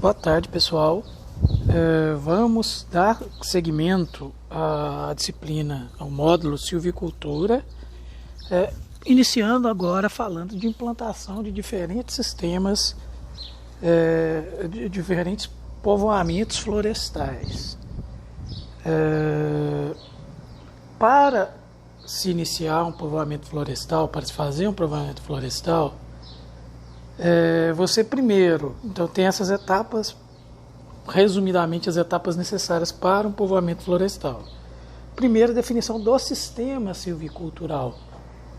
Boa tarde, pessoal. Vamos dar seguimento à disciplina, ao módulo Silvicultura, iniciando agora falando de implantação de diferentes sistemas, de diferentes povoamentos florestais. Para se iniciar um povoamento florestal, para se fazer um povoamento florestal, você primeiro, então tem essas etapas, resumidamente as etapas necessárias para um povoamento florestal. Primeiro, definição do sistema silvicultural.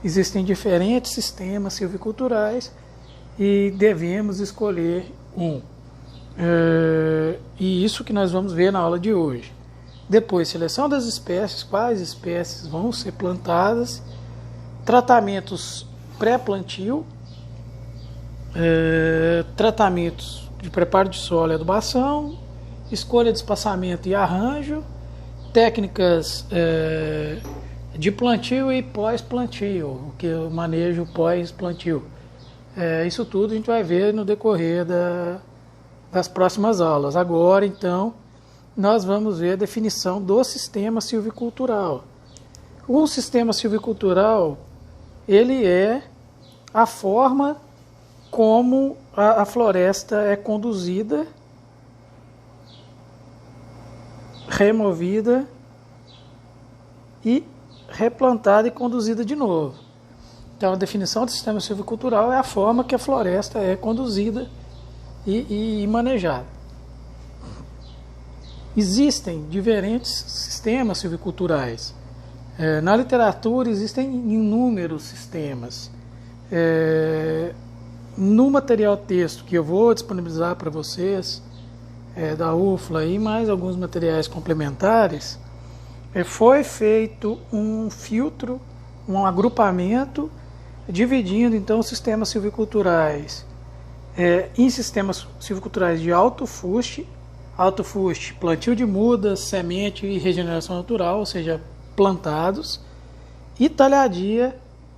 Existem diferentes sistemas silviculturais e devemos escolher um. E isso que nós vamos ver na aula de hoje. Depois, seleção das espécies, quais espécies vão ser plantadas, tratamentos pré-plantio, tratamentos de preparo de solo e adubação, escolha de espaçamento e arranjo, técnicas de plantio e pós-plantio, que é o manejo pós-plantio. Isso tudo a gente vai ver no decorrer das próximas aulas. Agora, então, nós vamos ver a definição do sistema silvicultural. O sistema silvicultural, ele é a forma como a floresta é conduzida, removida e replantada e conduzida de novo. Então, a definição do sistema silvicultural é a forma que a floresta é conduzida e manejada. Existem diferentes sistemas silviculturais. Na literatura existem inúmeros sistemas. No material texto que eu vou disponibilizar para vocês, da UFLA e mais alguns materiais complementares, foi feito um filtro, um agrupamento, dividindo então os sistemas silviculturais em sistemas silviculturais de alto fuste, plantio de mudas, semente e regeneração natural, ou seja, plantados, e talhadia.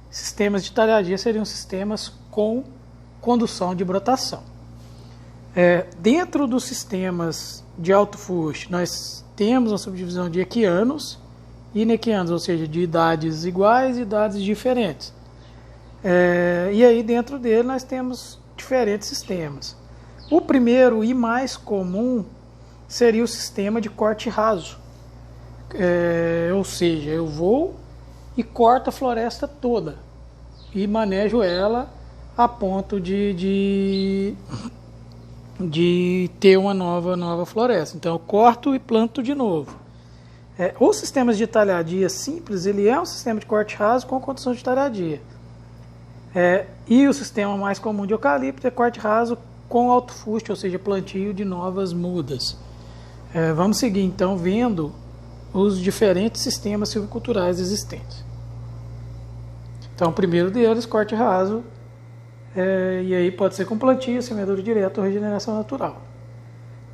Sistemas de talhadia seriam sistemas com condução de brotação. Dentro dos sistemas de alto fuste, nós temos uma subdivisão de equianos e inequianos, ou seja, de idades iguais e idades diferentes. E aí dentro dele nós temos diferentes sistemas. O primeiro e mais comum seria o sistema de corte raso. Ou seja, eu vou e corto a floresta toda e manejo ela a ponto de ter uma nova floresta. Então eu corto e planto de novo. Os sistemas de talhadia simples, ele é um sistema de corte raso com condução de talhadia. E o sistema mais comum de eucalipto é corte raso com alto fuste, ou seja, plantio de novas mudas. Vamos seguir então vendo os diferentes sistemas silviculturais existentes. Então, o primeiro deles, corte raso, e aí pode ser com plantio, semeadura direta ou regeneração natural.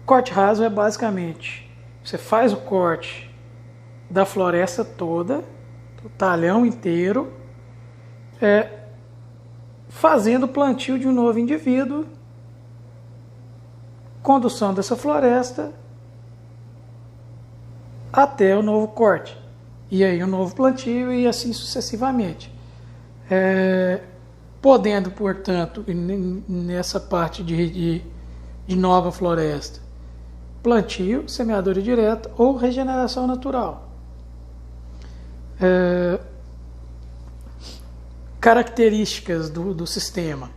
Corte raso é basicamente, você faz o corte da floresta toda, do talhão inteiro, fazendo o plantio de um novo indivíduo, condução dessa floresta até o novo corte, e aí o novo plantio e assim sucessivamente. Podendo, portanto, nessa parte de nova floresta, plantio, semeadura direta ou regeneração natural. Características do sistema.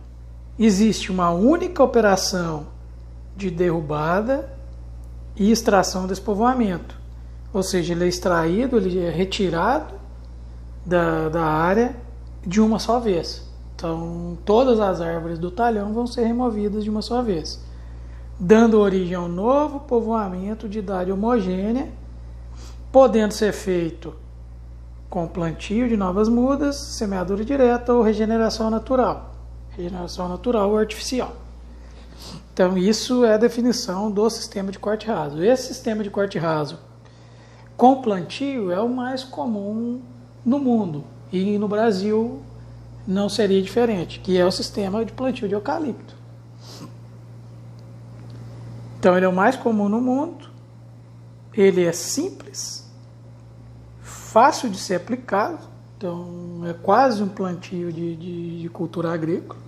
Existe uma única operação de derrubada e extração desse povoamento. Ou seja, ele é extraído, ele é retirado da área de uma só vez. Então, todas as árvores do talhão vão ser removidas de uma só vez, dando origem a um novo povoamento de idade homogênea, podendo ser feito com plantio de novas mudas, semeadura direta ou regeneração natural ou artificial. Então, isso é a definição do sistema de corte raso. Esse sistema de corte raso com plantio é o mais comum no mundo, e no Brasil não seria diferente, que é o sistema de plantio de eucalipto. Então ele é o mais comum no mundo, ele é simples, fácil de ser aplicado, então é quase um plantio de cultura agrícola,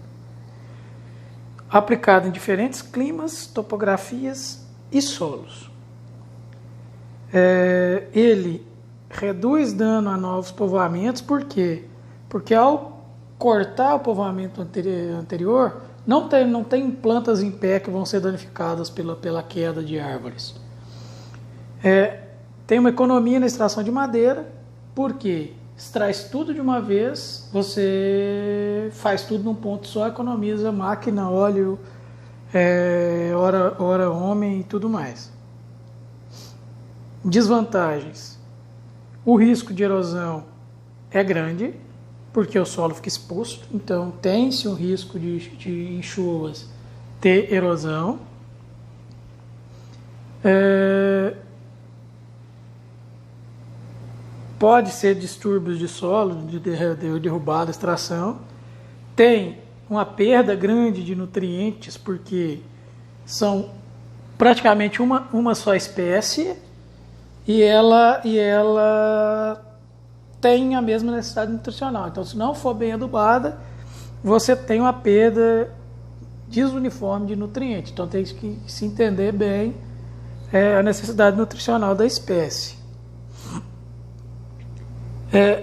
aplicado em diferentes climas, topografias e solos. Ele reduz dano a novos povoamentos, por quê? Porque ao cortar o povoamento anterior, não tem plantas em pé que vão ser danificadas pela queda de árvores. Tem uma economia na extração de madeira, porque extrai tudo de uma vez, você faz tudo num ponto só, economiza máquina, óleo, hora homem e tudo mais. Desvantagens: o risco de erosão é grande, porque o solo fica exposto, então tem-se um risco de em chuvas ter erosão. Pode ser distúrbios de solo, de derrubada, extração. Tem uma perda grande de nutrientes, porque são praticamente uma só espécie e ela tem a mesma necessidade nutricional. Então, se não for bem adubada, você tem uma perda desuniforme de nutrientes. Então, tem que se entender bem a necessidade nutricional da espécie.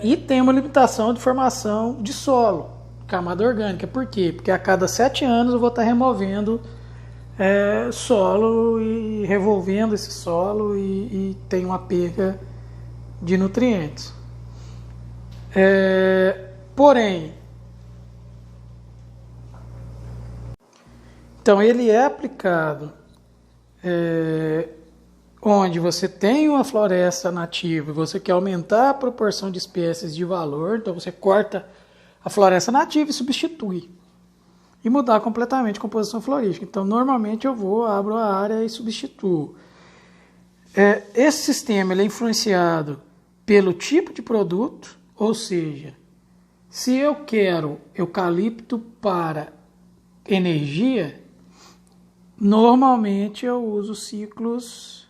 E tem uma limitação de formação de solo, camada orgânica. Por quê? Porque a cada 7 anos eu vou estar removendo solo e revolvendo esse solo e tem uma perda de nutrientes. Porém, então ele é aplicado onde você tem uma floresta nativa e você quer aumentar a proporção de espécies de valor, então você corta a floresta nativa e substitui. E mudar completamente a composição florística. Então, normalmente eu abro a área e substituo. Esse sistema ele é influenciado pelo tipo de produto, ou seja, se eu quero eucalipto para energia, normalmente eu uso ciclos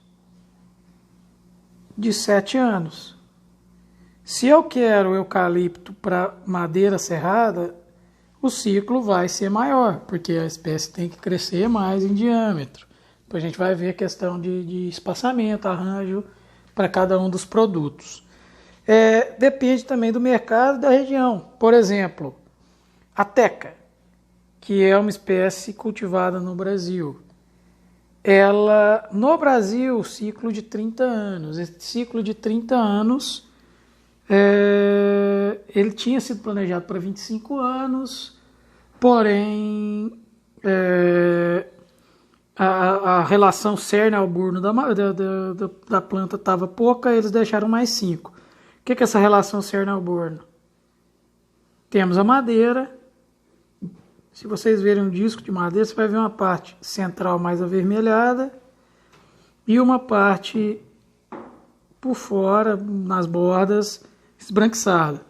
de 7 anos. Se eu quero eucalipto para madeira serrada, o ciclo vai ser maior, porque a espécie tem que crescer mais em diâmetro. Depois a gente vai ver a questão de espaçamento, arranjo para cada um dos produtos. Depende também do mercado e da região. Por exemplo, a teca, que é uma espécie cultivada no Brasil. No Brasil, ciclo de 30 anos. Esse ciclo de 30 anos, ele tinha sido planejado para 25 anos, porém a relação cerne-alburno da planta estava pouca, eles deixaram mais 5. O que é essa relação cerne-alburno? Temos a madeira. Se vocês verem um disco de madeira, você vai ver uma parte central mais avermelhada e uma parte por fora, nas bordas, esbranquiçada.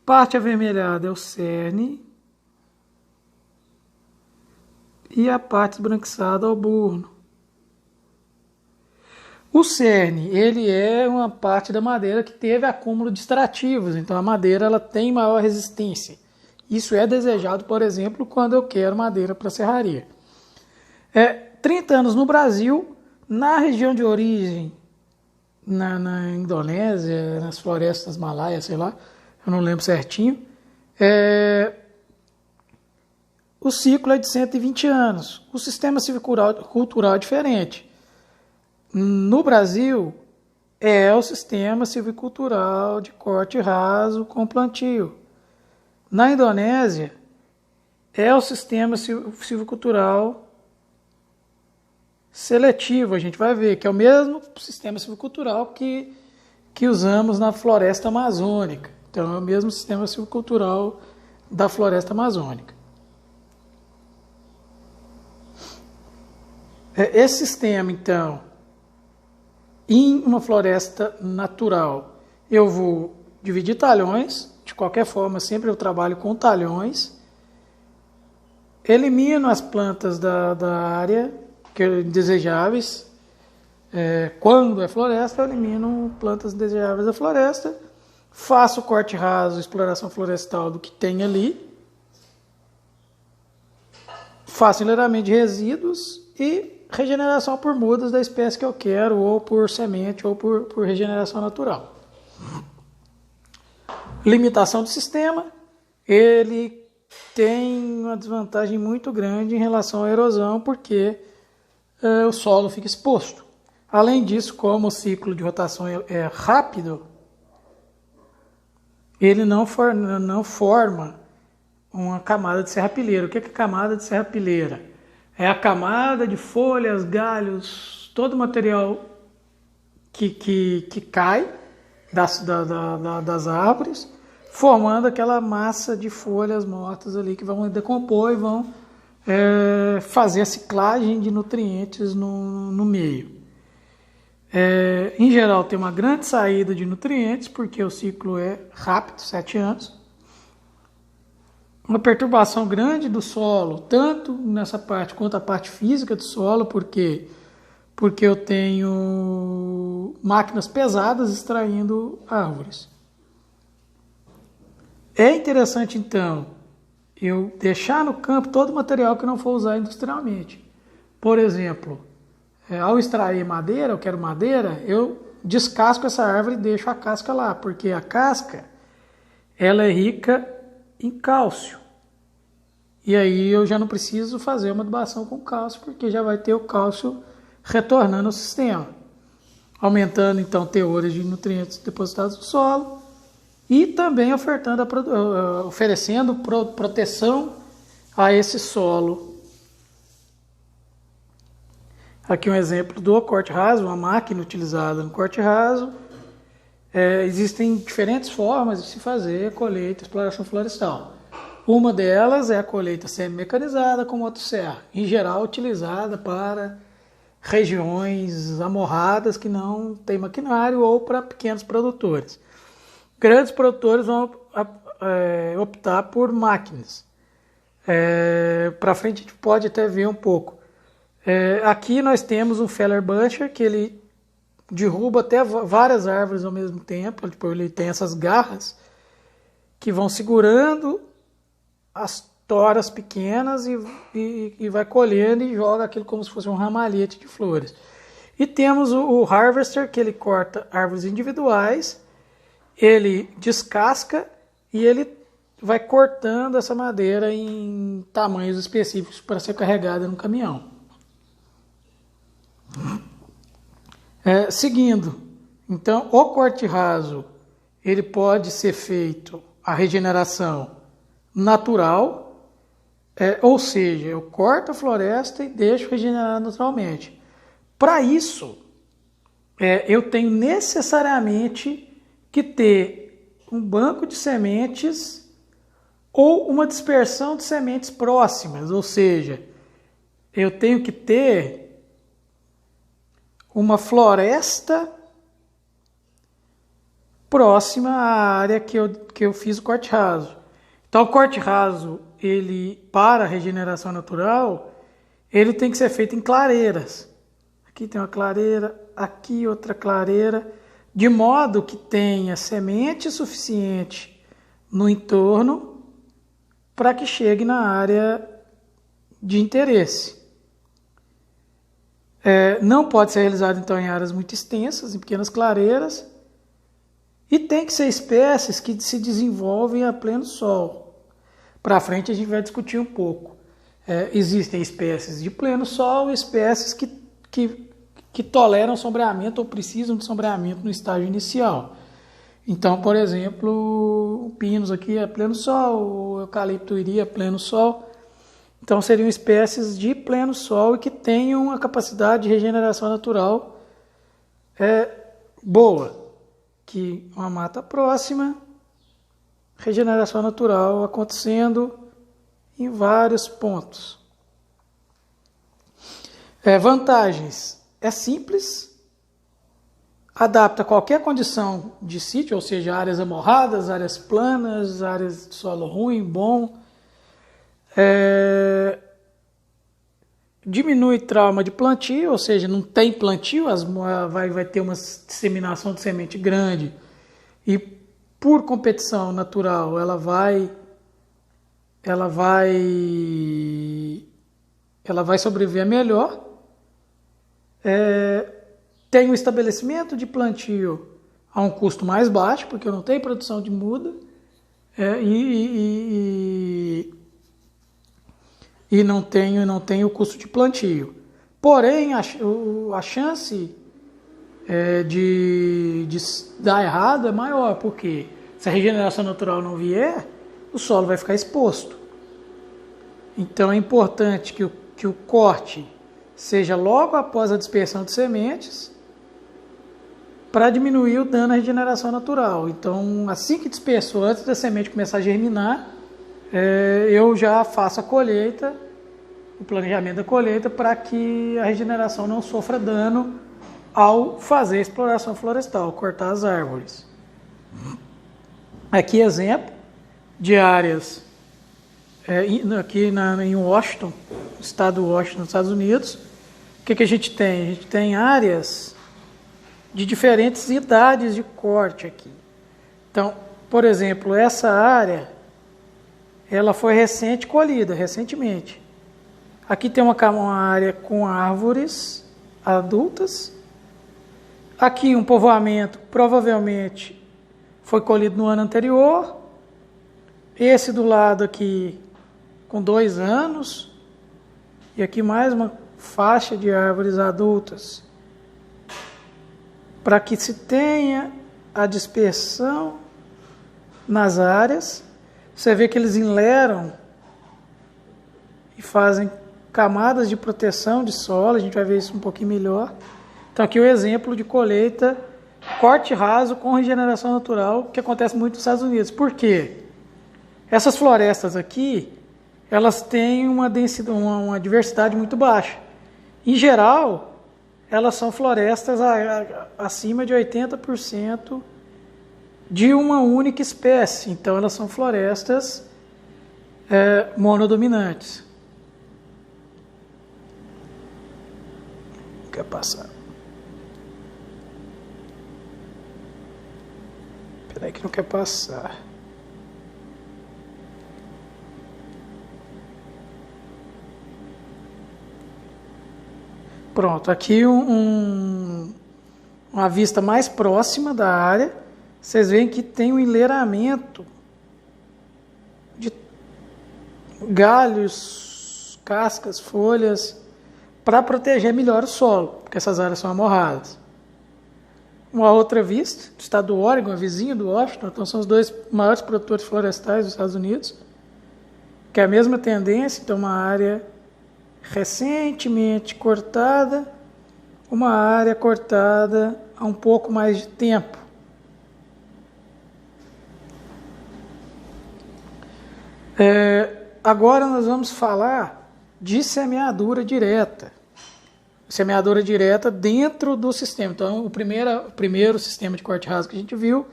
Parte avermelhada é o cerne e a parte esbranquiçada é o burno. O cerne, ele é uma parte da madeira que teve acúmulo de extrativos, então a madeira ela tem maior resistência. Isso é desejado, por exemplo, quando eu quero madeira para serraria. 30 anos no Brasil, na região de origem, na Indonésia, nas florestas malaias, sei lá, eu não lembro certinho, o ciclo é de 120 anos. O sistema silvicultural é diferente. No Brasil, é o sistema silvicultural de corte raso com plantio. Na Indonésia, é o sistema silvicultural seletivo. A gente vai ver que é o mesmo sistema silvicultural que usamos na floresta amazônica. Então, é o mesmo sistema silvicultural da floresta amazônica. Esse sistema, então, em uma floresta natural, eu vou dividir talhões. De qualquer forma, sempre eu trabalho com talhões. Elimino as plantas da área indesejáveis. Quando é floresta, eu elimino plantas indesejáveis da floresta, faço corte raso, exploração florestal do que tem ali, faço enleramento de resíduos e regeneração por mudas da espécie que eu quero, ou por semente, ou por regeneração natural. Limitação do sistema, ele tem uma desvantagem muito grande em relação à erosão, porque o solo fica exposto. Além disso, como o ciclo de rotação é rápido, ele não forma uma camada de serrapilheira. O que é camada de serrapilheira? É a camada de folhas, galhos, todo o material que cai das árvores, formando aquela massa de folhas mortas ali que vão decompor e vão fazer a ciclagem de nutrientes no meio. Em geral, tem uma grande saída de nutrientes, porque o ciclo é rápido, 7 anos. Uma perturbação grande do solo, tanto nessa parte quanto a parte física do solo, porque eu tenho máquinas pesadas extraindo árvores. É interessante, então, eu deixar no campo todo o material que não for usar industrialmente. Por exemplo, ao extrair madeira, eu quero madeira, eu descasco essa árvore e deixo a casca lá, porque a casca ela é rica em cálcio. E aí eu já não preciso fazer uma adubação com cálcio, porque já vai ter o cálcio retornando ao sistema, aumentando então teores de nutrientes depositados no solo e também oferecendo proteção a esse solo. Aqui um exemplo do corte raso, uma máquina utilizada no corte raso. Existem diferentes formas de se fazer colheita e exploração florestal. Uma delas é a colheita semi-mecanizada com motosserra, em geral utilizada para regiões amorradas que não tem maquinário ou para pequenos produtores. Grandes produtores vão optar por máquinas. Para frente a gente pode até ver um pouco. Aqui nós temos um Feller Buncher, que ele derruba até várias árvores ao mesmo tempo. Ele tem essas garras que vão segurando as toras pequenas e vai colhendo e joga aquilo como se fosse um ramalhete de flores. E temos o Harvester, que ele corta árvores individuais, ele descasca e ele vai cortando essa madeira em tamanhos específicos para ser carregada no caminhão. Seguindo, então, o corte raso, ele pode ser feito a regeneração natural, ou seja, eu corto a floresta e deixo regenerar naturalmente. Para isso, eu tenho necessariamente que ter um banco de sementes ou uma dispersão de sementes próximas, ou seja, eu tenho que ter uma floresta próxima à área que eu fiz o corte raso. Então, o corte raso, ele, para a regeneração natural, ele tem que ser feito em clareiras. Aqui tem uma clareira, aqui outra clareira, de modo que tenha semente suficiente no entorno para que chegue na área de interesse. Não pode ser realizado, então, em áreas muito extensas, em pequenas clareiras, e tem que ser espécies que se desenvolvem a pleno sol. Para frente a gente vai discutir um pouco. Existem espécies de pleno sol e espécies que toleram sombreamento ou precisam de sombreamento no estágio inicial. Então, por exemplo, o pinus aqui é pleno sol, o eucalipto iria a pleno sol. Então, seriam espécies de pleno sol e que tenham a capacidade de regeneração natural boa. Que uma mata próxima, regeneração natural acontecendo em vários pontos. Vantagens. É simples, adapta a qualquer condição de sítio, ou seja, áreas amorradas, áreas planas, áreas de solo ruim, bom. diminui trauma de plantio, ou seja, não tem plantio, vai ter uma disseminação de semente grande e por competição natural ela vai sobreviver melhor. Tem um estabelecimento de plantio a um custo mais baixo, porque eu não tenho produção de muda, e não tenho o custo de plantio. Porém, a chance de dar errado é maior, porque se a regeneração natural não vier, o solo vai ficar exposto. Então é importante que o corte seja logo após a dispersão de sementes, para diminuir o dano à regeneração natural. Então, assim que dispersou, antes da semente começar a germinar, eu já faço a colheita, o planejamento da colheita, para que a regeneração não sofra dano ao fazer a exploração florestal, cortar as árvores. Aqui exemplo de áreas aqui em Washington, estado do Washington, nos Estados Unidos. O que a gente tem? A gente tem áreas de diferentes idades de corte aqui. Então, por exemplo, essa área, ela foi recentemente. Aqui tem uma área com árvores adultas. Aqui um povoamento, provavelmente foi colhido no ano anterior. Esse do lado aqui com 2 anos. E aqui mais uma faixa de árvores adultas, para que se tenha a dispersão nas áreas. Você vê que eles enleram e fazem camadas de proteção de solo, a gente vai ver isso um pouquinho melhor. Então aqui o exemplo de colheita, corte raso com regeneração natural, que acontece muito nos Estados Unidos. Por quê? Essas florestas aqui, elas têm uma densidade, uma diversidade muito baixa. Em geral, elas são florestas acima de 80% de uma única espécie. Então, elas são florestas monodominantes. Quer passar? Espera aí que não quer passar. Pronto, aqui uma vista mais próxima da área. Vocês veem que tem um enleiramento de galhos, cascas, folhas, para proteger melhor o solo, porque essas áreas são amorradas. Uma outra vista, do estado do Oregon, vizinho do Washington, então são os 2 maiores produtores florestais dos Estados Unidos, que é a mesma tendência, então uma área recentemente cortada, uma área cortada há um pouco mais de tempo. Agora nós vamos falar de semeadura direta. Semeadura direta dentro do sistema. Então, o primeiro sistema de corte raso que a gente viu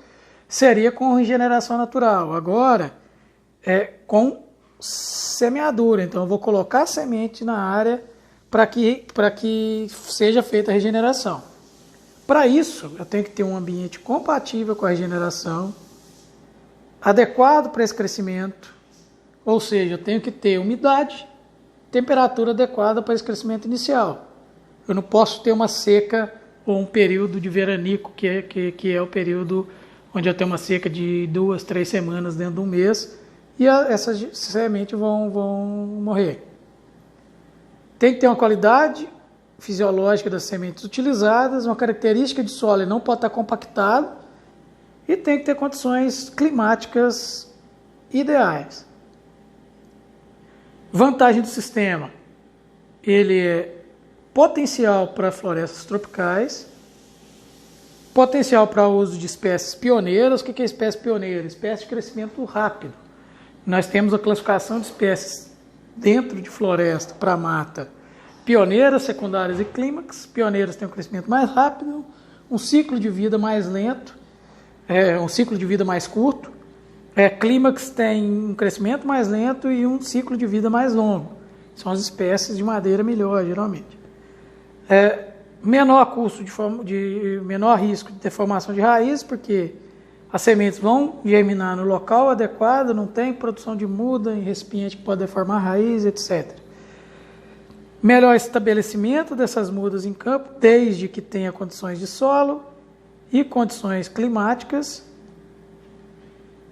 seria com regeneração natural. Agora, com semeadura. Então, eu vou colocar semente na área para que seja feita a regeneração. Para isso, eu tenho que ter um ambiente compatível com a regeneração, adequado para esse crescimento, ou seja, eu tenho que ter umidade, temperatura adequada para esse crescimento inicial. Eu não posso ter uma seca ou um período de veranico, que é o período onde eu tenho uma seca de 2, 3 semanas dentro de um mês, e essas sementes vão morrer. Tem que ter uma qualidade fisiológica das sementes utilizadas, uma característica de solo, ele não pode estar compactado, e tem que ter condições climáticas ideais. Vantagem do sistema, ele é potencial para florestas tropicais, potencial para o uso de espécies pioneiras. O que é espécie pioneira? Espécie de crescimento rápido. Nós temos a classificação de espécies dentro de floresta para mata: pioneiras, secundárias e clímax. Pioneiras têm um crescimento mais rápido, um ciclo de vida mais lento, um ciclo de vida mais curto. Clímax tem um crescimento mais lento e um ciclo de vida mais longo. São as espécies de madeira melhor, geralmente. Menor custo de menor risco de deformação de raiz, porque as sementes vão germinar no local adequado, não tem produção de muda em recipiente que pode deformar a raiz, etc. Melhor estabelecimento dessas mudas em campo, desde que tenha condições de solo e condições climáticas.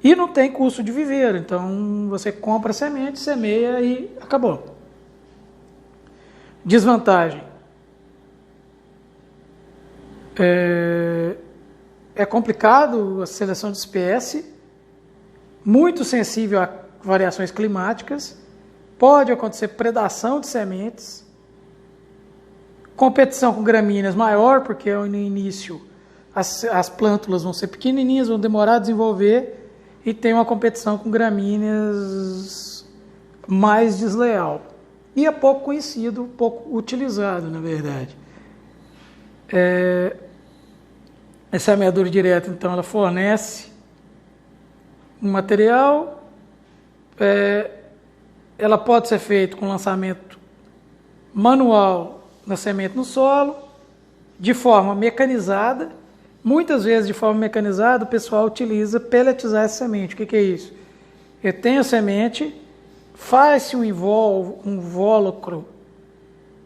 E não tem custo de viveiro, então você compra a semente, semeia e acabou. Desvantagem. É complicado a seleção de espécie, muito sensível a variações climáticas, pode acontecer predação de sementes, competição com gramíneas maior, porque no início as plântulas vão ser pequenininhas, vão demorar a desenvolver, e tem uma competição com gramíneas mais desleal. E é pouco conhecido, pouco utilizado, na verdade. Essa semeadura direta, então, ela fornece um material, ela pode ser feita com lançamento manual da semente no solo, de forma mecanizada. Muitas vezes, de forma mecanizada, o pessoal utiliza pelletizar essa semente. O que é isso? Eu tenho a semente, faz-se um invólucro,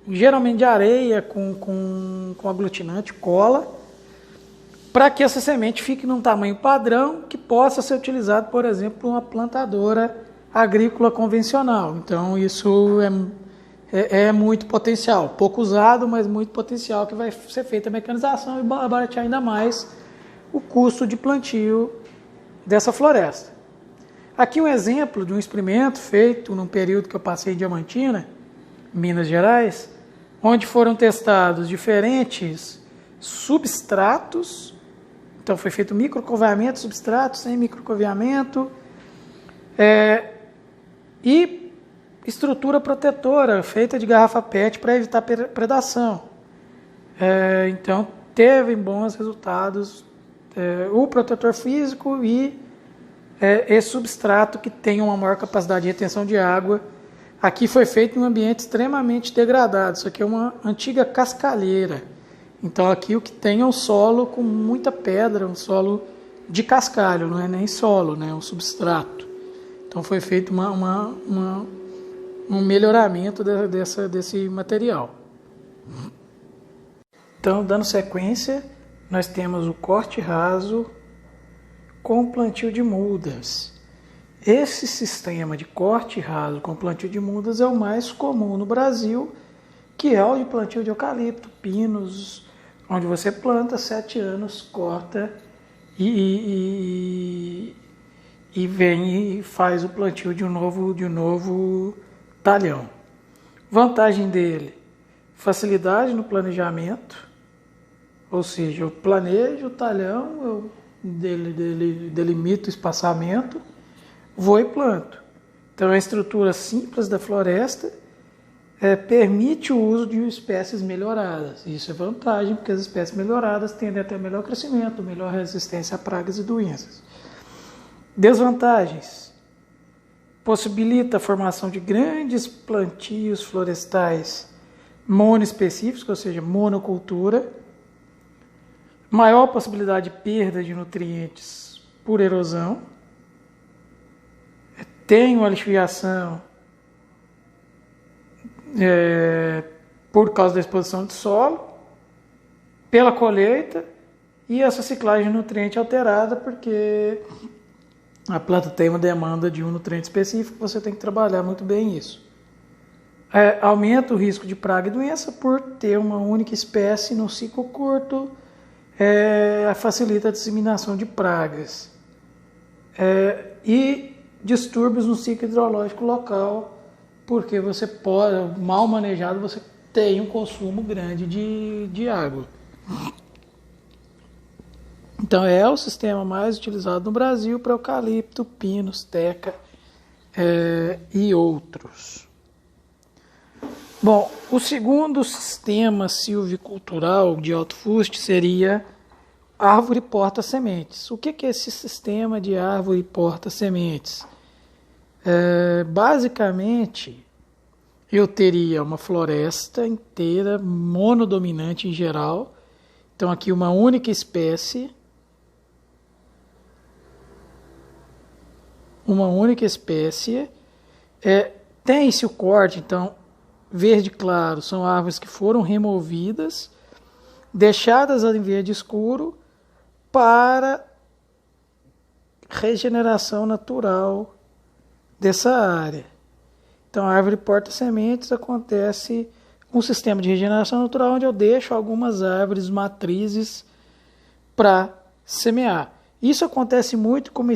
geralmente de areia com aglutinante, cola, para que essa semente fique num tamanho padrão que possa ser utilizado, por exemplo, por uma plantadora agrícola convencional. Então, isso é muito potencial, pouco usado, mas muito potencial, que vai ser feita a mecanização e baratear ainda mais o custo de plantio dessa floresta. Aqui um exemplo de um experimento feito num período que eu passei em Diamantina, Minas Gerais, onde foram testados diferentes substratos. Então foi feito microcoveamento, substrato, sem microcoveamento, e estrutura protetora feita de garrafa PET para evitar predação. Então teve bons resultados o protetor físico e esse substrato que tem uma maior capacidade de retenção de água. Aqui foi feito em um ambiente extremamente degradado. Isso aqui é uma antiga cascalheira. Então aqui o que tem é um solo com muita pedra, um solo de cascalho, não é nem solo, né? É um substrato. Então foi feito um melhoramento desse material. Então, dando sequência, nós temos o corte raso com plantio de mudas. Esse sistema de corte raso com plantio de mudas é o mais comum no Brasil, que é o de plantio de eucalipto, pinos, onde você planta 7 anos, corta e vem e faz o plantio de um novo talhão. Vantagem dele: facilidade no planejamento, ou seja, eu planejo o talhão, eu delimito o espaçamento, vou e planto. Então a estrutura simples da floresta permite o uso de espécies melhoradas. Isso é vantagem, porque as espécies melhoradas tendem a ter melhor crescimento, melhor resistência a pragas e doenças. Desvantagens: possibilita a formação de grandes plantios florestais monoespecíficos, ou seja, monocultura, maior possibilidade de perda de nutrientes por erosão, tem uma lixiviação por causa da exposição de solo, pela colheita, e essa ciclagem de nutriente alterada, porque a planta tem uma demanda de um nutriente específico, você tem que trabalhar muito bem isso. Aumenta o risco de praga e doença por ter uma única espécie no ciclo curto, facilita a disseminação de pragas. E distúrbios no ciclo hidrológico local, porque você pode, mal manejado, você tem um consumo grande de água. Então é o sistema mais utilizado no Brasil para eucalipto, pinos, teca e outros. Bom, o segundo sistema silvicultural de alto fuste seria árvore porta-sementes. O que é esse sistema de árvore porta-sementes? Basicamente, eu teria uma floresta inteira, monodominante em geral. Então aqui uma única espécie. Uma única espécie. Tem-se o corte, então, verde claro, são árvores que foram removidas, deixadas em verde escuro para regeneração natural dessa área. Então, a árvore porta-sementes acontece um sistema de regeneração natural onde eu deixo algumas árvores matrizes para semear. Isso acontece muito como,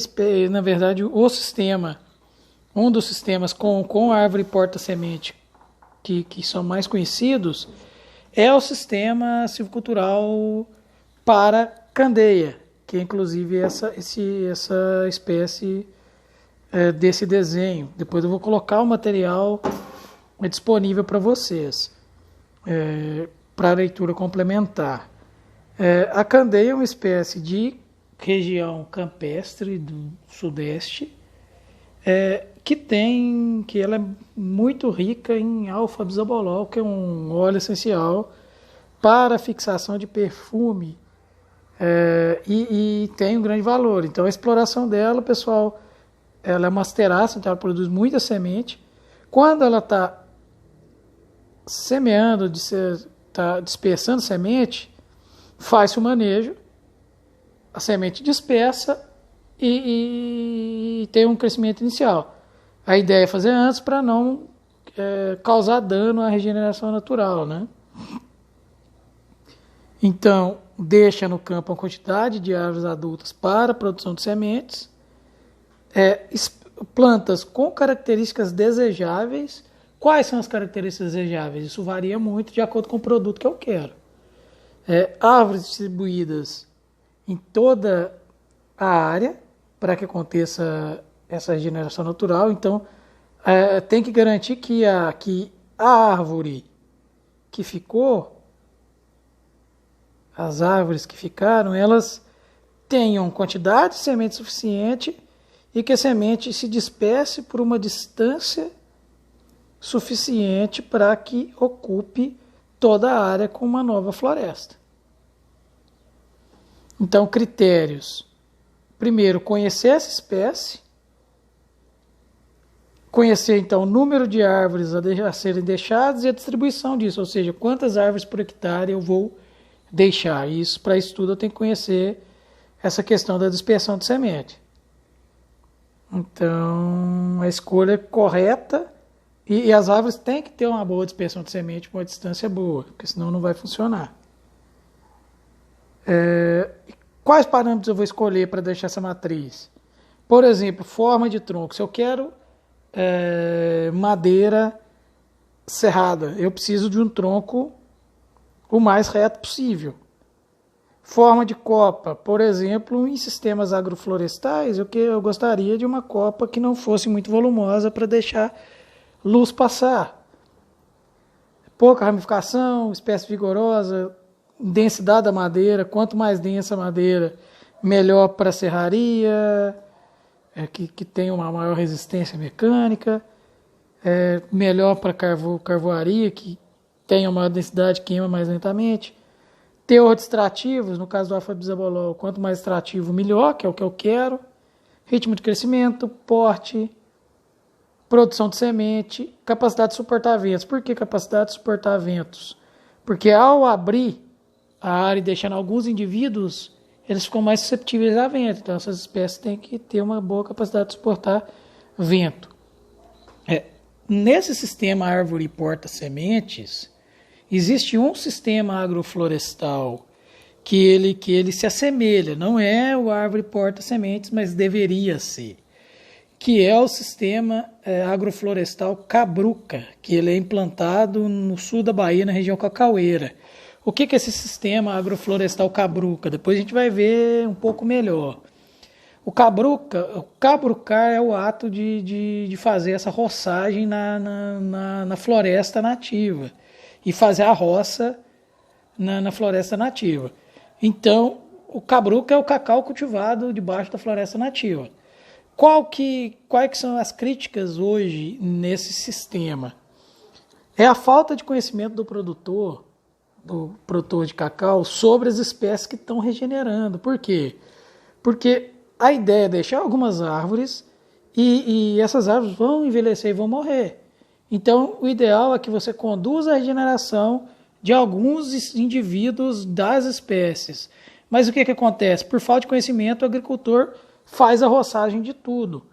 na verdade, o sistema, um dos sistemas com a árvore porta-semente que são mais conhecidos é o sistema silvicultural para candeia, que é inclusive essa espécie desse desenho. Depois eu vou colocar o material disponível para vocês, para leitura complementar. A candeia é uma espécie de região campestre do sudeste, que ela é muito rica em alfa-bisabolol, que é um óleo essencial para fixação de perfume, e tem um grande valor. Então a exploração dela, pessoal, ela é uma asterácea, então ela produz muita semente. Quando ela está semeando, está dispersando semente, faz-se o manejo, a semente dispersa e tem um crescimento inicial. A ideia é fazer antes para não causar dano à regeneração natural, né? Então, deixa no campo uma quantidade de árvores adultas para a produção de sementes, plantas com características desejáveis. Quais são as características desejáveis? Isso varia muito de acordo com o produto que eu quero. Árvores distribuídas em toda a área para que aconteça essa regeneração natural. Então, tem que garantir que a árvore que ficou, as árvores que ficaram, elas tenham quantidade de semente suficiente e que a semente se disperse por uma distância suficiente para que ocupe toda a área com uma nova floresta. Então, critérios. Primeiro, conhecer essa espécie. Conhecer, então, o número de árvores a serem deixadas e a distribuição disso, ou seja, quantas árvores por hectare eu vou deixar. Isso, para isso tudo, eu tenho que conhecer essa questão da dispersão de semente. Então, a escolha correta, e as árvores têm que ter uma boa dispersão de semente com uma distância boa, porque senão não vai funcionar. Quais parâmetros eu vou escolher para deixar essa matriz? Por exemplo, forma de tronco. Se eu quero madeira serrada, eu preciso de um tronco o mais reto possível. Forma de copa, por exemplo, em sistemas agroflorestais, eu gostaria de uma copa que não fosse muito volumosa para deixar luz passar. Pouca ramificação, espécie vigorosa, densidade da madeira, quanto mais densa a madeira, melhor para a serraria, que tem uma maior resistência mecânica, melhor para carvoaria, que tem uma maior densidade, queima mais lentamente. Teor de extrativos, no caso do alfa-bisabolol, quanto mais extrativo, melhor, que é o que eu quero. Ritmo de crescimento, porte, produção de semente, capacidade de suportar ventos. Por que capacidade de suportar ventos? Porque ao abrir a área e deixando alguns indivíduos, eles ficam mais susceptíveis a vento. Então, essas espécies têm que ter uma boa capacidade de suportar vento. Nesse sistema árvore porta-sementes, existe um sistema agroflorestal que ele se assemelha, não é o árvore porta-sementes, mas deveria ser, que é o sistema agroflorestal Cabruca, que ele é implantado no sul da Bahia, na região cacaueira. O que é esse sistema agroflorestal Cabruca? Depois a gente vai ver um pouco melhor. O cabrucar é o ato de fazer essa roçagem na floresta nativa e fazer a roça na floresta nativa. Então, o cabruca é o cacau cultivado debaixo da floresta nativa. Quais que são as críticas hoje nesse sistema? é a falta de conhecimento do produtor de cacau, sobre as espécies que estão regenerando. Por quê? Porque a ideia é deixar algumas árvores e essas árvores vão envelhecer e vão morrer. Então, o ideal é que você conduza a regeneração de alguns indivíduos das espécies. Mas o que acontece? Por falta de conhecimento, o agricultor faz a roçagem de tudo.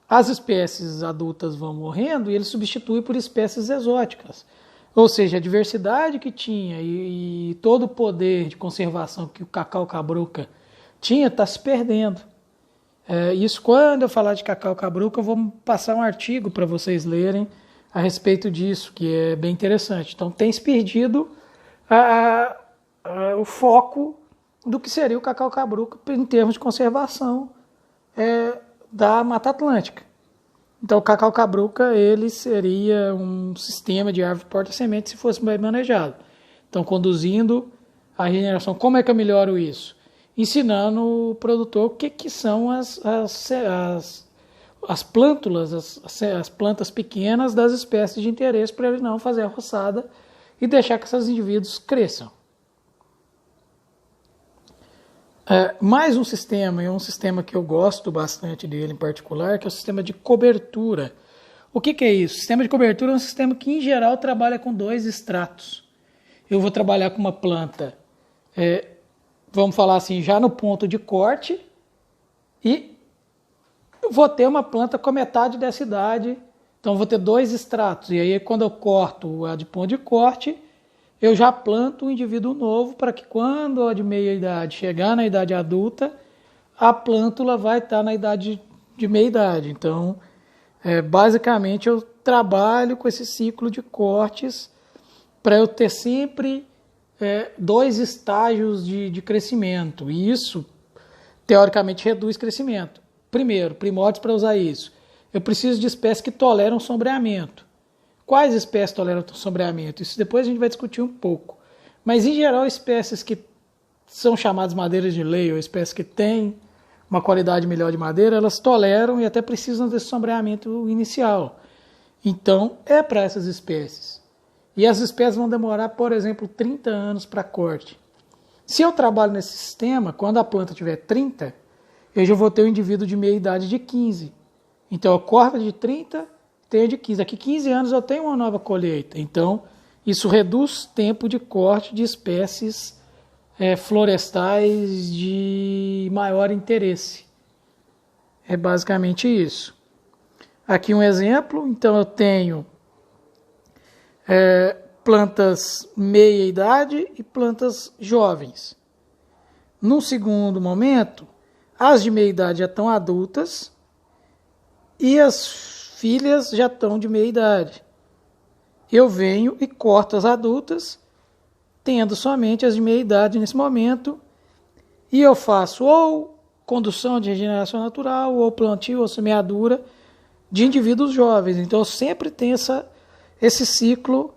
As espécies adultas vão morrendo e ele substitui por espécies exóticas. Ou seja, a diversidade que tinha e todo o poder de conservação que o cacau cabruca tinha está se perdendo. Isso, quando eu falar de cacau cabruca, eu vou passar um artigo para vocês lerem a respeito disso, que é bem interessante. Então, tem se perdido o foco do que seria o cacau cabruca em termos de conservação da Mata Atlântica. Então, o cacau cabruca ele seria um sistema de árvore porta-semente se fosse bem manejado. Então, conduzindo a regeneração. Como é que eu melhoro isso? Ensinando o produtor o que são as plântulas, as plantas pequenas das espécies de interesse, para ele não fazer a roçada e deixar que esses indivíduos cresçam. Mais um sistema, e um sistema que eu gosto bastante dele em particular, que é o sistema de cobertura. O que é isso? O sistema de cobertura é um sistema que, em geral, trabalha com 2 estratos. Eu vou trabalhar com uma planta, vamos falar assim, já no ponto de corte, e vou ter uma planta com metade dessa idade, então vou ter 2 estratos. E aí, quando eu corto a de ponto de corte, eu já planto um indivíduo novo para que quando a de meia idade chegar na idade adulta, a plântula vai estar na idade de meia idade. Então, basicamente, eu trabalho com esse ciclo de cortes para eu ter sempre 2 estágios de crescimento. E isso, teoricamente, reduz crescimento. Primeiro, primórdios para usar isso. Eu preciso de espécies que toleram sombreamento. Quais espécies toleram sombreamento? Isso depois a gente vai discutir um pouco. Mas, em geral, espécies que são chamadas madeiras de lei, ou espécies que têm uma qualidade melhor de madeira, elas toleram e até precisam desse sombreamento inicial. Então, é para essas espécies. E as espécies vão demorar, por exemplo, 30 anos para corte. Se eu trabalho nesse sistema, quando a planta tiver 30, eu já vou ter um indivíduo de meia idade de 15. Então, eu corto de 30, tenho de 15. Daqui 15 anos eu tenho uma nova colheita. Então, isso reduz tempo de corte de espécies florestais de maior interesse. É basicamente isso. Aqui um exemplo. Então, eu tenho plantas meia idade e plantas jovens. Num segundo momento, as de meia idade já estão adultas e as filhas já estão de meia idade. Eu venho e corto as adultas, tendo somente as de meia idade nesse momento, e eu faço ou condução de regeneração natural, ou plantio, ou semeadura de indivíduos jovens. Então eu sempre tenho esse ciclo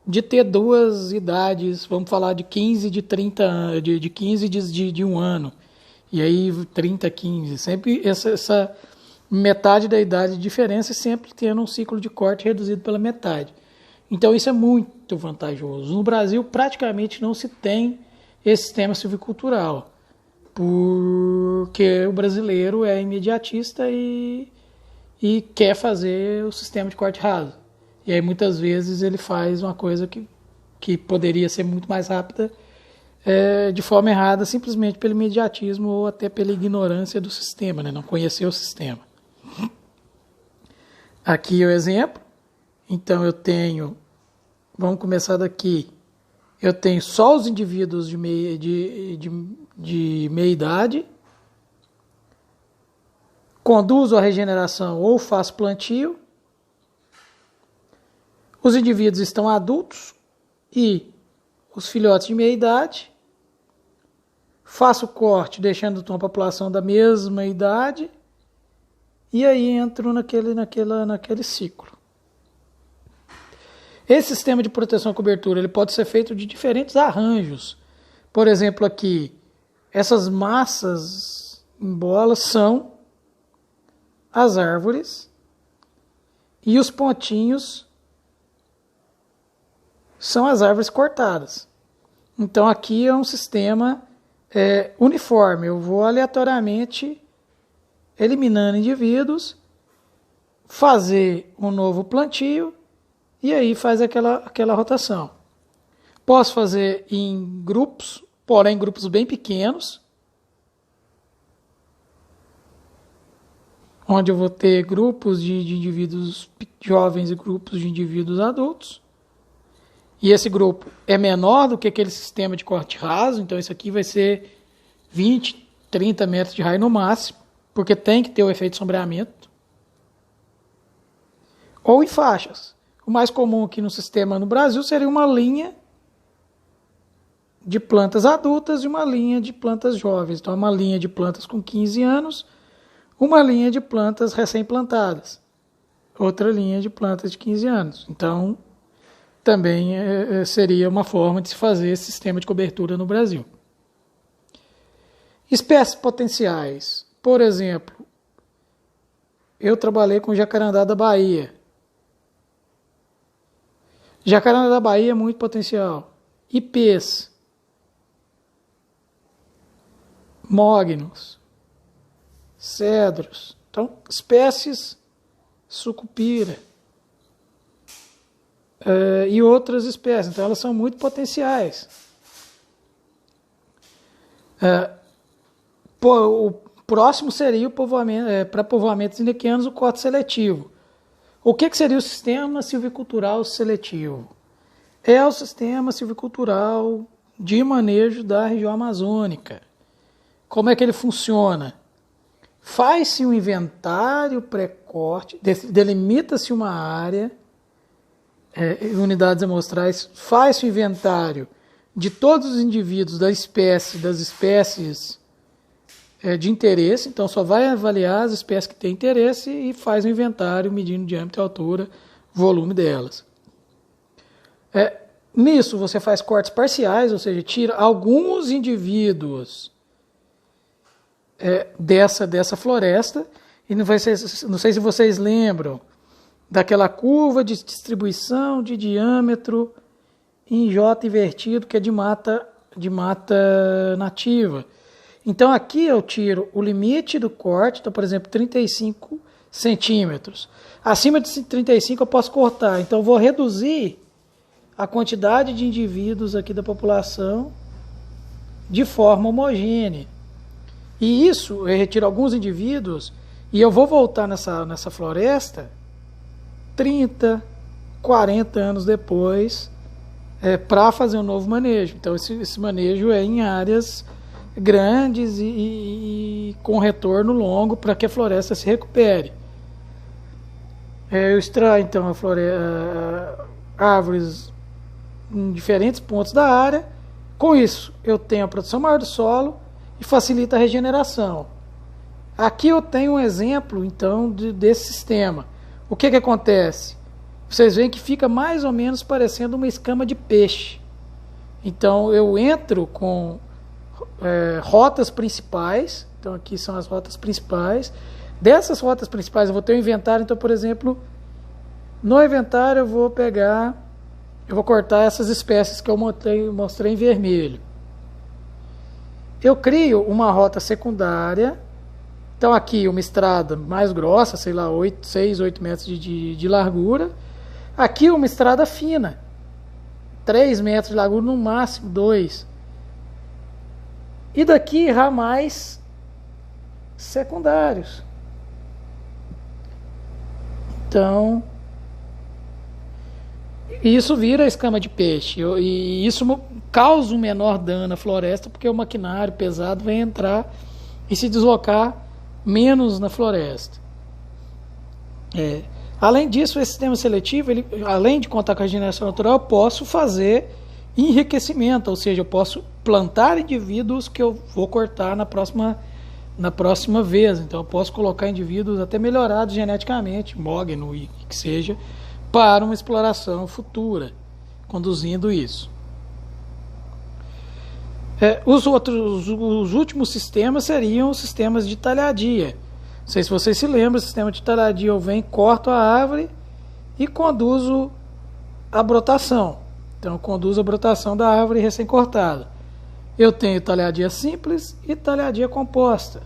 de ter 2 idades, vamos falar de 15, de 30 anos, de 15 de 1 ano, e aí 30, 15, sempre essa metade da idade de diferença, e sempre tendo um ciclo de corte reduzido pela metade. Então isso é muito vantajoso. No Brasil praticamente não se tem esse sistema silvicultural, porque o brasileiro é imediatista e quer fazer o sistema de corte raso. E aí muitas vezes ele faz uma coisa que poderia ser muito mais rápida de forma errada, simplesmente pelo imediatismo ou até pela ignorância do sistema, né? Não conhecer o sistema. Aqui é o exemplo. Então eu tenho, vamos começar daqui, eu tenho só os indivíduos de meia idade, conduzo a regeneração ou faço plantio, os indivíduos estão adultos e os filhotes de meia idade, faço o corte deixando uma população da mesma idade, e aí entro naquele ciclo. Esse sistema de proteção e cobertura ele pode ser feito de diferentes arranjos. Por exemplo, aqui, essas massas em bolas são as árvores e os pontinhos são as árvores cortadas. Então aqui é um sistema uniforme. Eu vou aleatoriamente eliminando indivíduos, fazer um novo plantio e aí faz aquela rotação. Posso fazer em grupos, porém grupos bem pequenos, onde eu vou ter grupos de indivíduos jovens e grupos de indivíduos adultos. E esse grupo é menor do que aquele sistema de corte raso, então isso aqui vai ser 20, 30 metros de raio no máximo, porque tem que ter o efeito de sombreamento. Ou em faixas. O mais comum aqui no sistema no Brasil seria uma linha de plantas adultas e uma linha de plantas jovens. Então, uma linha de plantas com 15 anos, uma linha de plantas recém-plantadas, outra linha de plantas de 15 anos. Então, também seria uma forma de se fazer esse sistema de cobertura no Brasil. Espécies potenciais. Por exemplo, eu trabalhei com jacarandá da Bahia. Jacarandá da Bahia é muito potencial. Ipês, mognos, cedros. Então, espécies sucupira e outras espécies. Então, elas são muito potenciais. O próximo seria o povoamento, para povoamentos inequianos, o corte seletivo. O que seria o sistema silvicultural seletivo? É o sistema silvicultural de manejo da região amazônica. Como é que ele funciona? Faz-se um inventário pré-corte, delimita-se uma área, unidades amostrais, faz-se um inventário de todos os indivíduos das espécies de interesse, então só vai avaliar as espécies que têm interesse e faz um inventário medindo diâmetro e altura, volume delas. Nisso você faz cortes parciais, ou seja, tira alguns indivíduos dessa floresta, e não sei se vocês lembram daquela curva de distribuição de diâmetro em J invertido, que é de mata nativa. Então aqui eu tiro o limite do corte, então por exemplo 35 centímetros. Acima de 35 eu posso cortar, então eu vou reduzir a quantidade de indivíduos aqui da população de forma homogênea. E isso, eu retiro alguns indivíduos e eu vou voltar nessa floresta 30, 40 anos depois para fazer um novo manejo. Então esse manejo é em áreas grandes e com retorno longo para que a floresta se recupere. Eu extraio então árvores em diferentes pontos da área. Com isso eu tenho a produção maior do solo e facilita a regeneração. Aqui eu tenho um exemplo então desse sistema. O que acontece? Vocês veem que fica mais ou menos parecendo uma escama de peixe. Então eu entro com rotas principais. Então aqui são as rotas principais. Dessas rotas principais eu vou ter um inventário. Então, por exemplo, no inventário eu vou cortar essas espécies que eu mostrei em vermelho. Eu crio uma rota secundária. Então aqui uma estrada mais grossa, sei lá, 6, 8 metros de largura. Aqui uma estrada fina, 3 metros de largura, no máximo 2. E daqui ramais secundários. Então, isso vira escama de peixe. E isso causa um menor dano à floresta, porque o maquinário pesado vai entrar e se deslocar menos na floresta. Além disso, esse sistema seletivo, além de contar com a regeneração natural, eu posso fazer enriquecimento, ou seja, eu posso plantar indivíduos que eu vou cortar na próxima vez. Então eu posso colocar indivíduos até melhorados geneticamente, mogno e que seja, para uma exploração futura, conduzindo isso. Os últimos sistemas seriam os sistemas de talhadia. Não sei se vocês se lembram, o sistema de talhadia eu venho, corto a árvore e conduzo a brotação. Então conduz a brotação da árvore recém-cortada. Eu tenho talhadia simples e talhadia composta.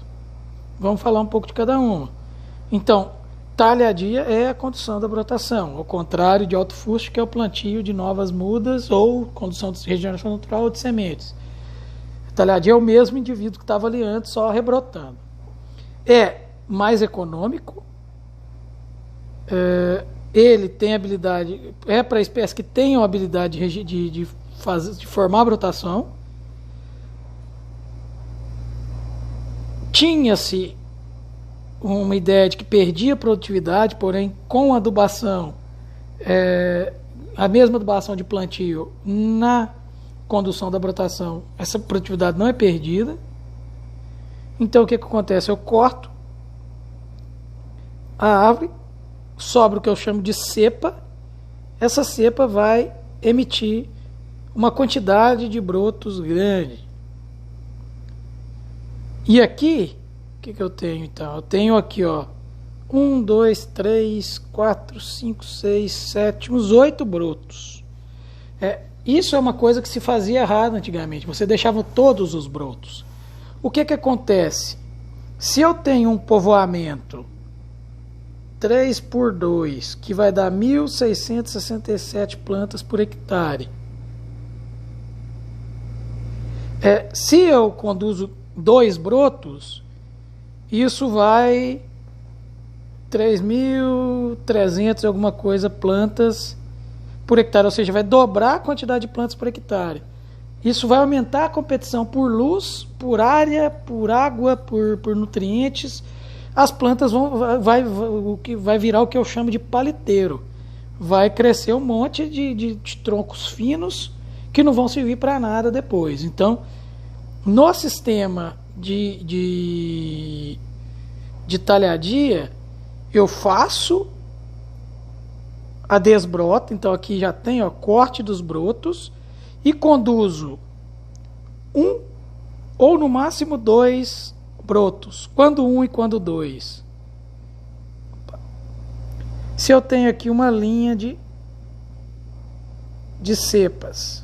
Vamos falar um pouco de cada uma. Então, talhadia é a condução da brotação, ao contrário de hortifruti, que é o plantio de novas mudas ou condução de regeneração natural ou de sementes. Talhadia é o mesmo indivíduo que estava ali antes, só rebrotando. É mais econômico, ele tem habilidade, é para espécies que tenham habilidade de formar brotação. Tinha-se uma ideia de que perdia produtividade, porém com adubação, a mesma adubação de plantio na condução da brotação, essa produtividade não é perdida. Então o que acontece? Eu corto a árvore, sobra o que eu chamo de cepa. Essa cepa vai emitir uma quantidade de brotos grande. E aqui, o que eu tenho então? Eu tenho aqui, ó, 1, 2, 3, 4, 5, 6, 7, uns 8 brotos. Isso é uma coisa que se fazia errado antigamente. Você deixava todos os brotos. O que acontece? Se eu tenho um povoamento 3 por 2, que vai dar 1.667 plantas por hectare. Se eu conduzo 2 brotos, isso vai 3.300 alguma coisa plantas por hectare, ou seja, vai dobrar a quantidade de plantas por hectare. Isso vai aumentar a competição por luz, por área, por água, por nutrientes. As plantas vai virar o que eu chamo de paliteiro. Vai crescer um monte de troncos finos que não vão servir para nada depois. Então, no sistema de talhadia, eu faço a desbrota. Então aqui já tem o corte dos brotos e conduzo 1 ou no máximo 2 brotos. Quando 1 e quando 2? Se eu tenho aqui uma linha de cepas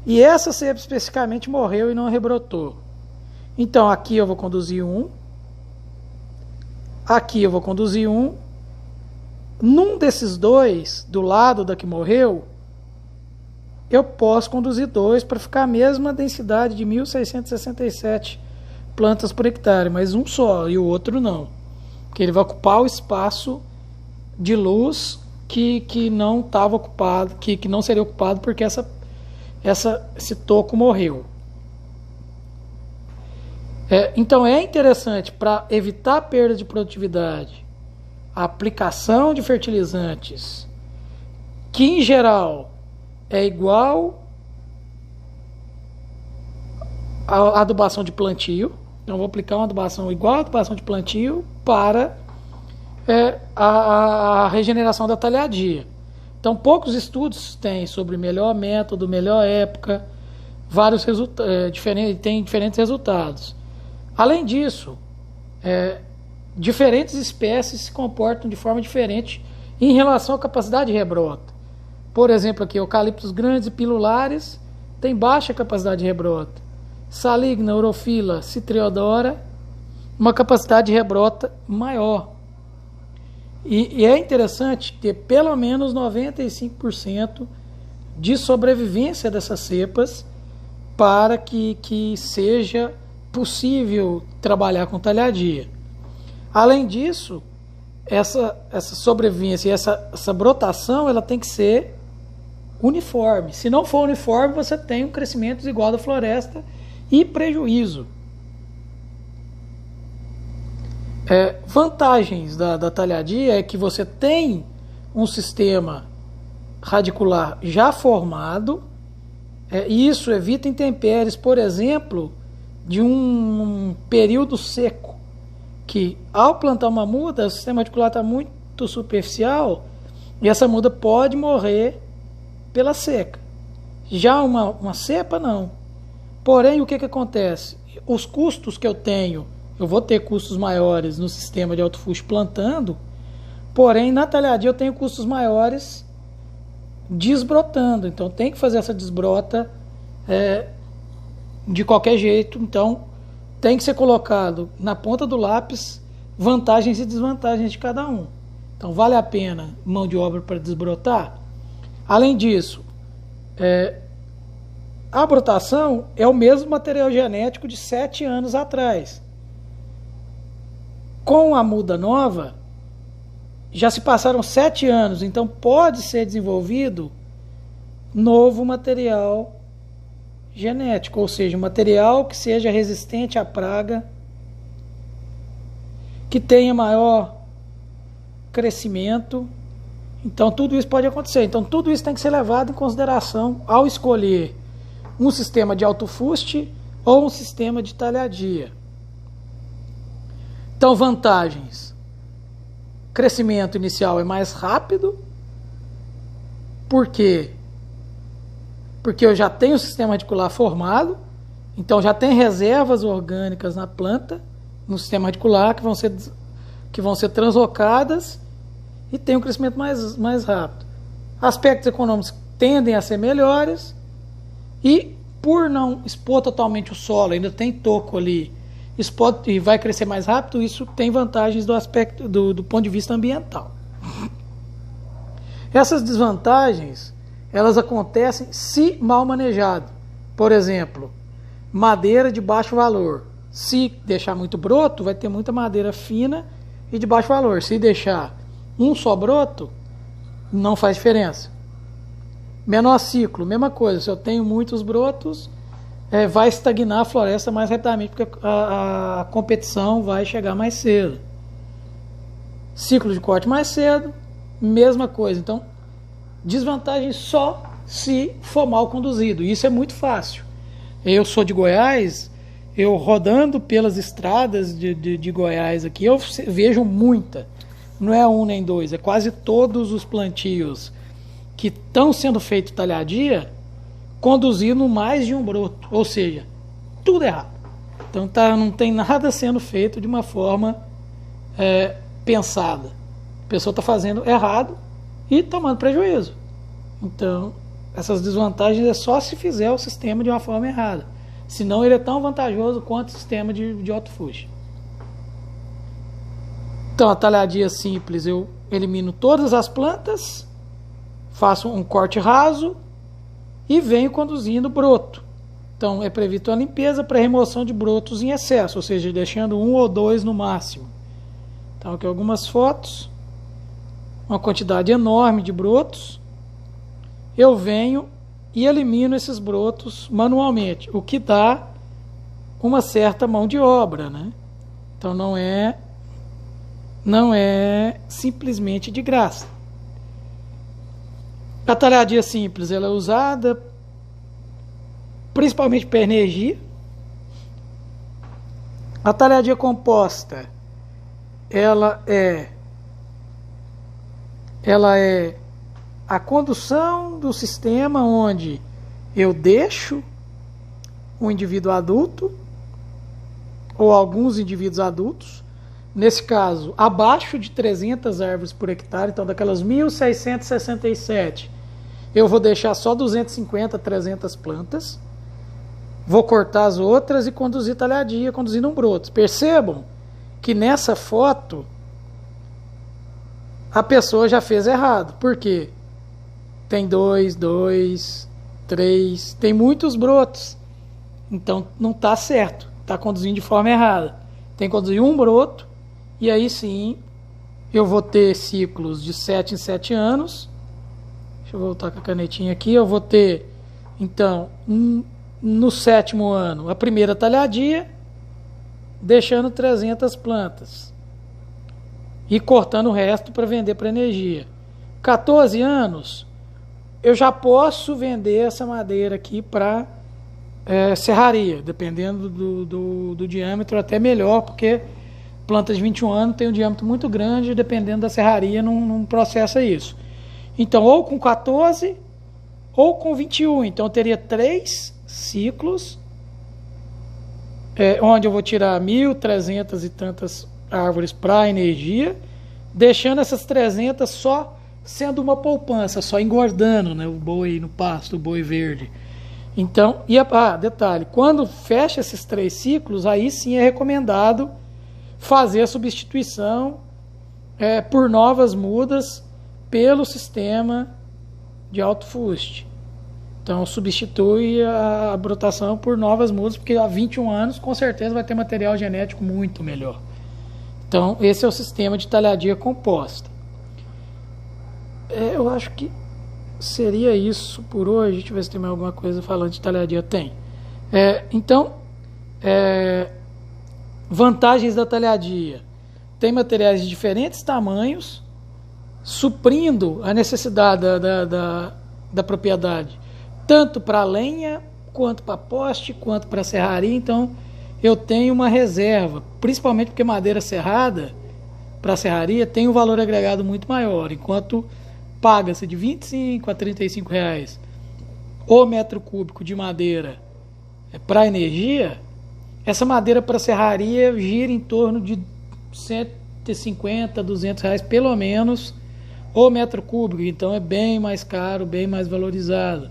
e essa cepa especificamente morreu e não rebrotou, então aqui eu vou conduzir 1, aqui eu vou conduzir 1. Num desses 2, do lado da que morreu, eu posso conduzir 2 para ficar a mesma densidade de 1.667 plantas por hectare, mas um só e o outro não, porque ele vai ocupar o espaço de luz que não estava ocupado, que não seria ocupado porque esse toco morreu. Então é interessante, para evitar a perda de produtividade, a aplicação de fertilizantes, que em geral é igual à adubação de plantio. Então vou aplicar uma adubação igual à adubação de plantio para a regeneração da talhadia. Então poucos estudos têm sobre melhor método, melhor época, vários tem diferentes resultados. Além disso, diferentes espécies se comportam de forma diferente em relação à capacidade de rebrota. Por exemplo, aqui, eucaliptos grandes e pilulares têm baixa capacidade de rebrota. Saligna, Orofila, Citriodora, uma capacidade de rebrota maior. E é interessante ter pelo menos 95% de sobrevivência dessas cepas para que seja possível trabalhar com talhadia. Além disso, essa sobrevivência e essa brotação, ela tem que ser uniforme. Se não for uniforme, você tem um crescimento desigual da floresta e prejuízo. Vantagens da talhadia é que você tem um sistema radicular já formado, e isso evita intempéries, por exemplo, de um período seco, que ao plantar uma muda, o sistema radicular está muito superficial e essa muda pode morrer pela seca. Já uma cepa não. Porém, o que acontece? Os custos que eu tenho, eu vou ter custos maiores no sistema de hortifruti plantando, porém na talhadia eu tenho custos maiores desbrotando. Então tem que fazer essa desbrota de qualquer jeito. Então tem que ser colocado na ponta do lápis vantagens e desvantagens de cada um. Então vale a pena mão de obra para desbrotar? Além disso, a brotação é o mesmo material genético de 7 anos atrás. Com a muda nova, já se passaram 7 anos, então pode ser desenvolvido novo material genético, ou seja, um material que seja resistente à praga, que tenha maior crescimento. Então tudo isso pode acontecer. Então tudo isso tem que ser levado em consideração ao escolher um sistema de alto fuste ou um sistema de talhadia. Então, vantagens: crescimento inicial é mais rápido. Por quê? Porque eu já tenho o sistema radicular formado, então já tem reservas orgânicas na planta, no sistema radicular, que vão ser translocadas, e tem um crescimento mais rápido. Aspectos econômicos tendem a ser melhores, e por não expor totalmente o solo, ainda tem toco ali, e vai crescer mais rápido, isso tem vantagens do aspecto do ponto de vista ambiental. Essas desvantagens, elas acontecem se mal manejado. Por exemplo, madeira de baixo valor. Se deixar muito broto, vai ter muita madeira fina e de baixo valor. Se deixar um só broto, não faz diferença. Menor ciclo, mesma coisa. Se eu tenho muitos brotos, vai estagnar a floresta mais rapidamente, porque a competição vai chegar mais cedo. Ciclo de corte mais cedo, mesma coisa. Então, desvantagem só se for mal conduzido. Isso é muito fácil. Eu sou de Goiás, eu rodando pelas estradas de Goiás aqui, eu vejo muita. Não é um nem dois, é quase todos os plantios que estão sendo feito talhadia, conduzindo mais de um broto, ou seja, tudo errado. Então não tem nada sendo feito de uma forma pensada. A pessoa está fazendo errado e tomando prejuízo. Então, essas desvantagens é só se fizer o sistema de uma forma errada. Senão ele é tão vantajoso quanto o sistema de alto fuste. Então, a talhadia simples, eu elimino todas as plantas, faço um corte raso e venho conduzindo broto. Então, é previsto a limpeza para remoção de brotos em excesso, ou seja, deixando 1 ou 2 no máximo. Então, aqui algumas fotos, uma quantidade enorme de brotos. Eu venho e elimino esses brotos manualmente, o que dá uma certa mão de obra, né? Então, não é simplesmente de graça. A talhadia simples, ela é usada principalmente para energia. A talhadia composta, ela é a condução do sistema onde eu deixo um indivíduo adulto ou alguns indivíduos adultos, nesse caso, abaixo de 300 árvores por hectare, então daquelas 1.667, eu vou deixar só 250, 300 plantas, vou cortar as outras e conduzir talhadia, conduzindo um broto. Percebam que nessa foto a pessoa já fez errado. Por quê? Tem 2, 3, tem muitos brotos. Então não está certo, está conduzindo de forma errada. Tem que conduzir um broto, e aí sim eu vou ter ciclos de 7 em 7 anos. Deixa eu voltar com a canetinha aqui. Eu vou ter, então, no 7º ano, a primeira talhadia, deixando 300 plantas e cortando o resto para vender para energia. 14 anos, eu já posso vender essa madeira aqui para serraria, dependendo do diâmetro, até melhor, porque plantas de 21 anos tem um diâmetro muito grande, dependendo da serraria, não processa isso. Então, ou com 14 ou com 21. Então, eu teria 3 ciclos, onde eu vou tirar 1.300 e tantas árvores para energia, deixando essas 300 só sendo uma poupança, só engordando, né, o boi no pasto, o boi verde. Então, detalhe, quando fecha esses 3 ciclos, aí sim é recomendado fazer a substituição por novas mudas pelo sistema de autofuste. Então substitui a brotação por novas mudas, porque há 21 anos com certeza vai ter material genético muito melhor. Então esse é o sistema de talhadia composta. Eu acho que seria isso por hoje. Deixa eu ver se tem mais alguma coisa falando de talhadia. Tem. Vantagens da talhadia. Tem materiais de diferentes tamanhos, suprindo a necessidade da propriedade, tanto para lenha, quanto para poste, quanto para serraria. Então eu tenho uma reserva, principalmente porque madeira serrada para serraria tem um valor agregado muito maior, enquanto paga-se de 25 a 35 reais o metro cúbico de madeira para energia. Essa madeira para serraria gira em torno de 150, 200 reais pelo menos o metro cúbico, então é bem mais caro, bem mais valorizado.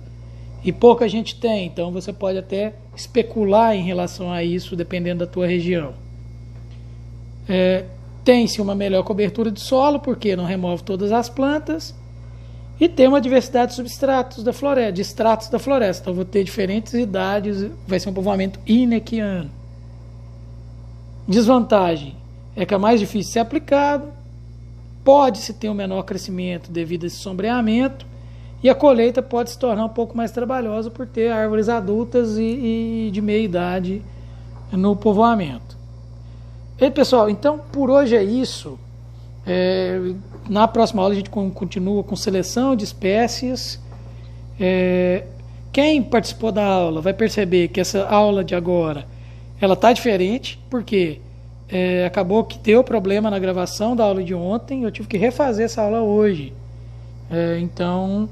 E pouca gente tem, então você pode até especular em relação a isso, dependendo da tua região. Tem-se uma melhor cobertura de solo, porque não remove todas as plantas, e tem uma diversidade de substratos da floresta, de estratos da floresta. Então vou ter diferentes idades, vai ser um povoamento inequiano. Desvantagem é que é mais difícil de ser aplicado, pode-se ter um menor crescimento devido a esse sombreamento, e a colheita pode se tornar um pouco mais trabalhosa por ter árvores adultas e de meia idade no povoamento. E pessoal, então por hoje é isso. Na próxima aula a gente continua com seleção de espécies. Quem participou da aula vai perceber que essa aula de agora ela está diferente, porque acabou que deu problema na gravação da aula de ontem, eu tive que refazer essa aula hoje. Então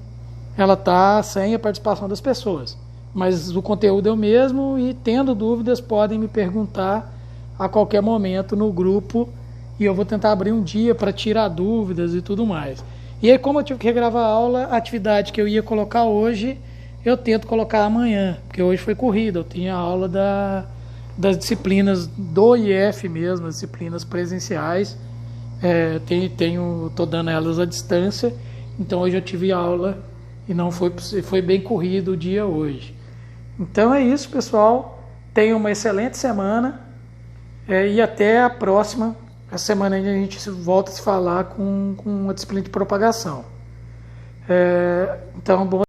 ela está sem a participação das pessoas, mas o conteúdo é o mesmo, e tendo dúvidas podem me perguntar a qualquer momento no grupo, e eu vou tentar abrir um dia para tirar dúvidas e tudo mais. E aí, como eu tive que regravar a aula, a atividade que eu ia colocar hoje eu tento colocar amanhã, porque hoje foi corrida, eu tinha aula das disciplinas do IF mesmo, as disciplinas presenciais. Estou dando elas à distância, então hoje eu tive aula e não foi bem corrido o dia hoje. Então é isso, pessoal. Tenham uma excelente semana e até a próxima. Essa semana a gente volta a se falar com a disciplina de propagação. Então, bom.